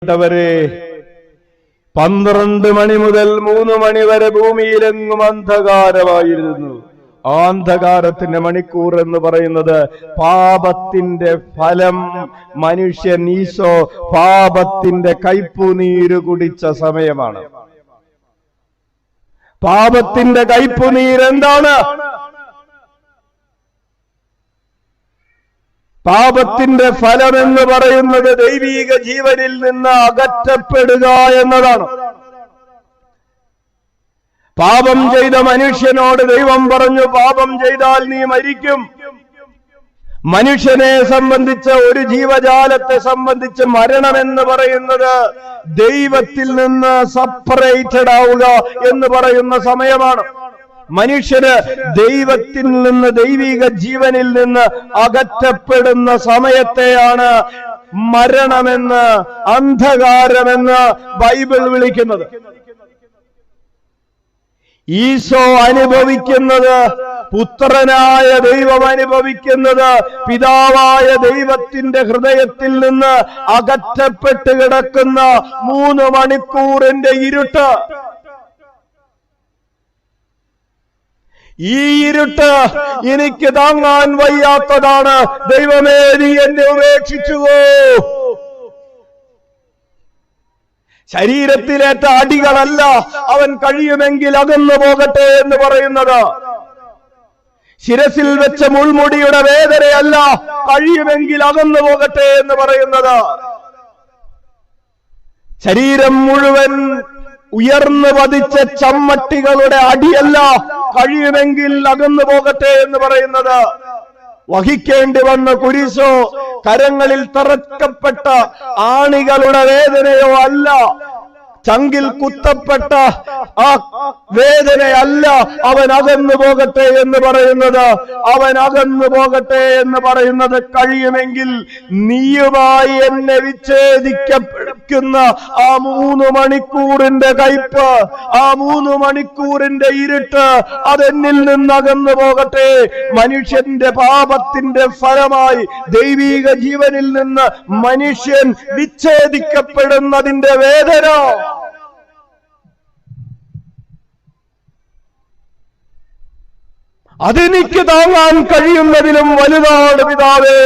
പ്രിയപ്പെട്ടവരെ, 12 മണി മുതൽ 3 മണി വരെ ഭൂമിയിലെങ്ങും അന്ധകാരമായിരുന്നു. അന്ധകാരത്തിന്റെ മണിക്കൂർ എന്ന് പറയുന്നത് പാപത്തിന്റെ ഫലം. മനുഷ്യൻ ഈശോ പാപത്തിന്റെ കയ്പുനീര് കുടിച്ച സമയമാണ്. പാപത്തിന്റെ കയ്പുനീര് എന്താണ്? പാപത്തിന്റെ ഫലം എന്ന് പറയുന്നത് ദൈവീക ജീവനിൽ നിന്ന് അകറ്റപ്പെടുക എന്നതാണ്. പാപം ചെയ്ത മനുഷ്യനോട് ദൈവം പറഞ്ഞു, പാപം ചെയ്താൽ നീ മരിക്കും. മനുഷ്യനെ സംബന്ധിച്ച്, ഒരു ജീവജാലത്തെ സംബന്ധിച്ച് മരണം എന്ന് പറയുന്നത് ദൈവത്തിൽ നിന്ന് സെപ്പറേറ്റഡ് ആവുക എന്ന് പറയുന്ന സമയമാണ്. മനുഷ്യന് ദൈവത്തിൽ നിന്ന്, ദൈവിക ജീവനിൽ നിന്ന് അകറ്റപ്പെടുന്ന സമയത്തെയാണ് മരണമെന്ന്, അന്ധകാരമെന്ന് ബൈബിൾ വിളിക്കുന്നത്. ഈശോ അനുഭവിക്കുന്നത്, പുത്രനായ ദൈവം അനുഭവിക്കുന്നത്, പിതാവായ ദൈവത്തിന്റെ ഹൃദയത്തിൽ നിന്ന് അകറ്റപ്പെട്ട് കിടക്കുന്ന 3 മണിക്കൂറിന്റെ ഇരുട്ട്. ഈ ഇരുട്ട് എനിക്ക് താങ്ങാൻ വയ്യാത്തതാണ്. ദൈവമേ, നീ എന്നെ ഉപേക്ഷിച്ചുവോ? ശരീരത്തിലേറ്റ അടികളല്ല അവൻ കഴിയുമെങ്കിൽ അകന്നു പോകട്ടെ എന്ന് പറയുന്നത്. ശിരസിൽ വെച്ച മുൾമുടിയുടെ വേദനയല്ല കഴിയുമെങ്കിൽ അകന്നു പോകട്ടെ എന്ന് പറയുന്നത്. ശരീരം മുഴുവൻ ഉയർന്നു പതിച്ച ചമ്മട്ടികളുടെ അടിയല്ല കഴിയുമെങ്കിൽ അകന്നു പോകട്ടെ എന്ന് പറയുന്നത്. വഹിക്കേണ്ടി വന്ന കുരിശോ, കരങ്ങളിൽ തറക്കപ്പെട്ട ആണികളുടെ വേദനയോ അല്ല, ചങ്കിൽ കുത്തപ്പെട്ട ആ വേദനയല്ല അവൻ അകന്നു പോകട്ടെ എന്ന് പറയുന്നത്. അവൻ അകന്നു പോകട്ടെ എന്ന് പറയുന്നത് കഴിയുമെങ്കിൽ നീയുമായി എന്നെ വിച്ഛേദിക്കപ്പെടുന്ന ആ 3 മണിക്കൂറിന്റെ കയ്പ്, ആ 3 മണിക്കൂറിന്റെ ഇരുട്ട് അതെന്നിൽ നിന്ന് അകന്നു പോകട്ടെ. മനുഷ്യന്റെ പാപത്തിന്റെ ഫലമായി ദൈവീക ജീവനിൽ നിന്ന് മനുഷ്യൻ വിച്ഛേദിക്കപ്പെടുന്നതിന്റെ വേദന അതെനിക്ക് താങ്ങാൻ കഴിയുന്നതിലും വലുതാണ് പിതാവേ.